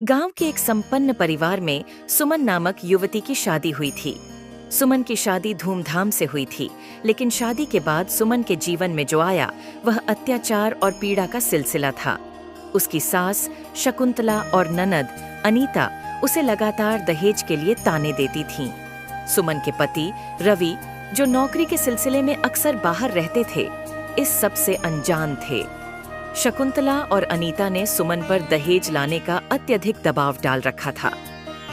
गांव के एक संपन्न परिवार में सुमन नामक युवती की शादी हुई थी। सुमन की शादी धूमधाम से हुई थी, लेकिन शादी के बाद सुमन के जीवन में जो आया वह अत्याचार और पीड़ा का सिलसिला था। उसकी सास शकुंतला और ननद अनीता उसे लगातार दहेज के लिए ताने देती थीं। सुमन के पति रवि, जो नौकरी के सिलसिले में अक्सर बाहर रहते थे, इस सब से अनजान थे। शकुंतला और अनीता ने सुमन पर दहेज लाने का अत्यधिक दबाव डाल रखा था।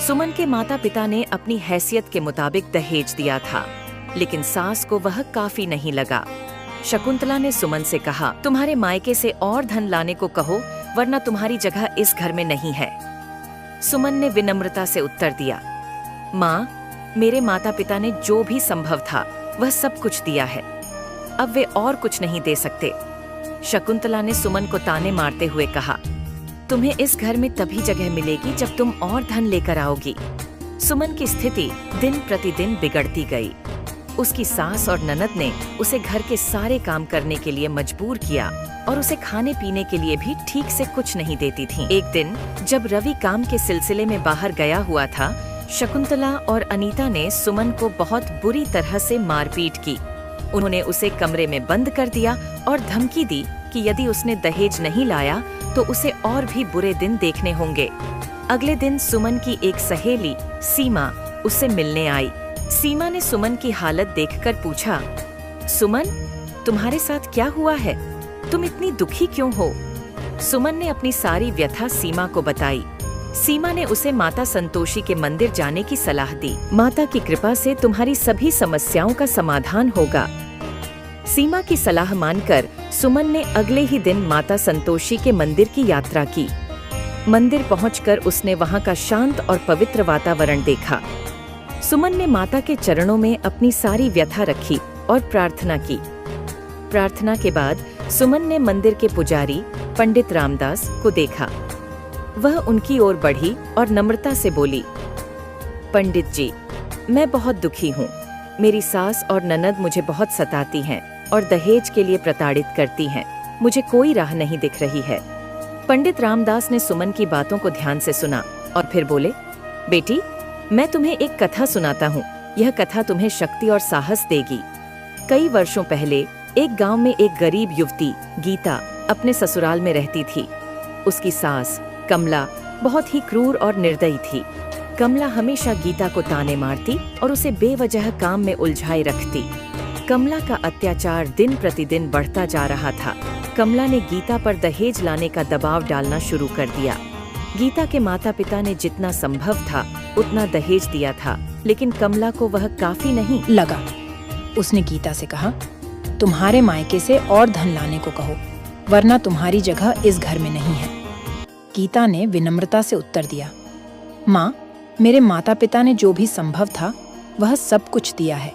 सुमन के माता पिता ने अपनी हैसियत के मुताबिक दहेज दिया था, लेकिन सास को वह काफी नहीं लगा। शकुंतला ने सुमन से कहा, तुम्हारे मायके से और धन लाने को कहो, वरना तुम्हारी जगह इस घर में नहीं है। सुमन ने विनम्रता से उत्तर दिया, माँ, मेरे माता पिता ने जो भी संभव था वह सब कुछ दिया है, अब वे और कुछ नहीं दे सकते। शकुंतला ने सुमन को ताने मारते हुए कहा, तुम्हें इस घर में तभी जगह मिलेगी जब तुम और धन लेकर आओगी। सुमन की स्थिति दिन प्रतिदिन बिगड़ती गई। उसकी सास और ननद ने उसे घर के सारे काम करने के लिए मजबूर किया और उसे खाने पीने के लिए भी ठीक से कुछ नहीं देती थीं। एक दिन जब रवि काम के सिलसिले में बाहर गया हुआ था, शकुंतला और अनीता ने सुमन को बहुत बुरी तरह से मारपीट की। उन्होंने उसे कमरे में बंद कर दिया और धमकी दी कि यदि उसने दहेज नहीं लाया तो उसे और भी बुरे दिन देखने होंगे। अगले दिन सुमन की एक सहेली सीमा उससे मिलने आई। सीमा ने सुमन की हालत देखकर पूछा, सुमन, तुम्हारे साथ क्या हुआ है? तुम इतनी दुखी क्यों हो? सुमन ने अपनी सारी व्यथा सीमा को बताई। सीमा ने उसे माता संतोषी के मंदिर जाने की सलाह दी। माता की कृपा से तुम्हारी सभी समस्याओं का समाधान होगा। सीमा की सलाह मानकर सुमन ने अगले ही दिन माता संतोषी के मंदिर की यात्रा की। मंदिर पहुंचकर उसने वहां का शांत और पवित्र वातावरण देखा। सुमन ने माता के चरणों में अपनी सारी व्यथा रखी और प्रार्थना की। प्रार्थना के बाद सुमन ने मंदिर के पुजारी पंडित रामदास को देखा। वह उनकी ओर बढ़ी और नम्रता से बोली, पंडित जी, मैं बहुत दुखी हूँ। मेरी सास और ननद मुझे बहुत सताती हैं और दहेज के लिए प्रताड़ित करती हैं। मुझे कोई राह नहीं दिख रही है। पंडित रामदास ने सुमन की बातों को ध्यान से सुना और फिर बोले, बेटी, मैं तुम्हें एक कथा सुनाता हूँ। यह कथा तुम्हें शक्ति और साहस देगी। कई वर्षों पहले एक गांव में एक गरीब युवती गीता अपने ससुराल में रहती थी। उसकी सास कमला बहुत ही क्रूर और निर्दयी थी। कमला हमेशा गीता को ताने मारती और उसे बेवजह काम में उलझाए रखती। कमला का अत्याचार दिन प्रतिदिन बढ़ता जा रहा था। कमला ने गीता पर दहेज लाने का दबाव डालना शुरू कर दिया। गीता के माता पिता ने जितना संभव था उतना दहेज दिया था, लेकिन कमला को वह काफी नहीं लगा। उसने गीता से कहा, तुम्हारे मायके से और धन लाने को कहो, वरना तुम्हारी जगह इस घर में नहीं है। गीता ने विनम्रता से उत्तर दिया, माँ, मेरे माता पिता ने जो भी संभव था वह सब कुछ दिया है,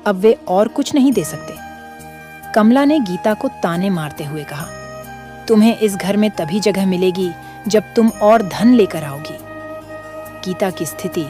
अब वे और कुछ नहीं दे सकते। कमला ने गीता को ताने मारते हुए कहा, तुम्हें इस घर में तभी जगह मिलेगी जब तुम और धन लेकर आओगी। गीता की स्थिति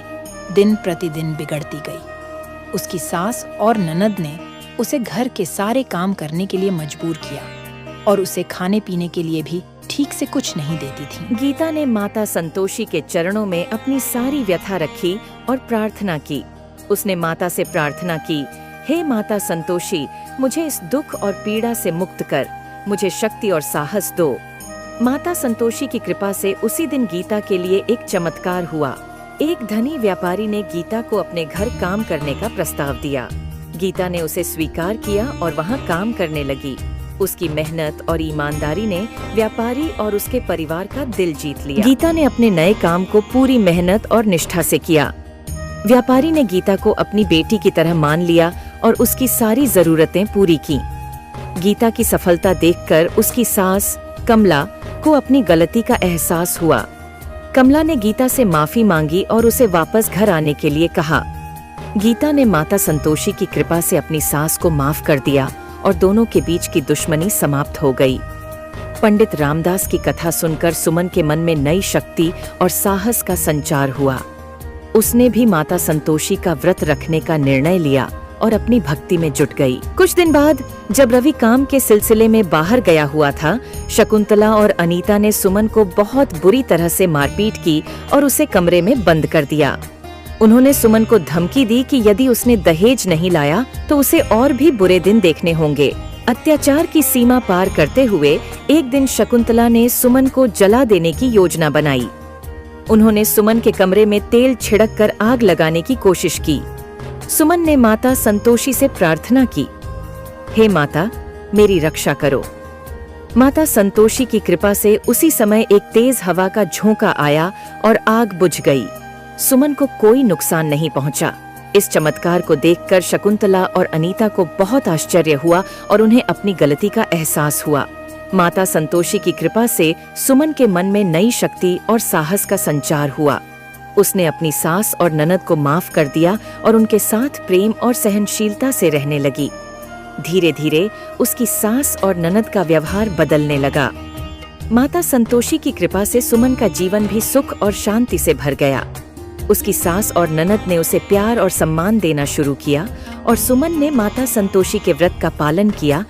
दिन प्रतिदिन बिगड़ती गई। उसकी सास और ननद ने उसे घर के सारे काम करने के लिए मजबूर किया और उसे खाने पीने के लिए भी ठीक से कुछ नहीं देती थी। गीता ने माता संतोषी के चरणों में अपनी सारी व्यथा रखी और प्रार्थना की। उसने माता से प्रार्थना की, हे माता संतोषी, मुझे इस दुख और पीड़ा से मुक्त कर, मुझे शक्ति और साहस दो। माता संतोषी की कृपा से उसी दिन गीता के लिए एक चमत्कार हुआ। एक धनी व्यापारी ने गीता को अपने घर काम करने का प्रस्ताव दिया। गीता ने उसे स्वीकार किया और वहाँ काम करने लगी। उसकी मेहनत और ईमानदारी ने व्यापारी और उसके परिवार का दिल जीत लिया। गीता ने अपने नए काम को पूरी मेहनत और निष्ठा से किया। व्यापारी ने गीता को अपनी बेटी की तरह मान लिया और उसकी सारी जरूरतें पूरी की। गीता की सफलता देखकर उसकी सास कमला को अपनी गलती का एहसास हुआ। कमला ने गीता से माफी मांगी और उसे वापस घर आने के लिए कहा। गीता ने माता संतोषी की कृपा से अपनी सास को माफ कर दिया और दोनों के बीच की दुश्मनी समाप्त हो गई। पंडित रामदास की कथा सुनकर सुमन के मन में नई शक्ति और साहस का संचार हुआ। उसने भी माता संतोषी का व्रत रखने का निर्णय लिया और अपनी भक्ति में जुट गई। कुछ दिन बाद जब रवि काम के सिलसिले में बाहर गया हुआ था, शकुंतला और अनीता ने सुमन को बहुत बुरी तरह से मारपीट की और उसे कमरे में बंद कर दिया। उन्होंने सुमन को धमकी दी कि यदि उसने दहेज नहीं लाया तो उसे और भी बुरे दिन देखने होंगे। अत्याचार की सीमा पार करते हुए एक दिन शकुंतला ने सुमन को जला देने की योजना बनाई। उन्होंने सुमन के कमरे में तेल छिड़क कर आग लगाने की कोशिश की। सुमन ने माता संतोषी से प्रार्थना की, हे माता, मेरी रक्षा करो। माता संतोषी की कृपा से उसी समय एक तेज हवा का झोंका आया और आग बुझ गई। सुमन को कोई नुकसान नहीं पहुंचा। इस चमत्कार को देखकर शकुंतला और अनीता को बहुत आश्चर्य हुआ और उन्हें अपनी गलती का एहसास हुआ। माता संतोषी की कृपा से सुमन के मन में नई शक्ति और साहस का संचार हुआ। उसने अपनी सास और ननद को माफ कर दिया और उनके साथ प्रेम और सहनशीलता से रहने लगी। धीरे धीरे उसकी सास और ननद का व्यवहार बदलने लगा। माता संतोषी की कृपा से सुमन का जीवन भी सुख और शांति से भर गया। उसकी सास और ननद ने उसे प्यार और सम्मान देना शुरू किया और सुमन ने माता संतोषी के व्रत का पालन किया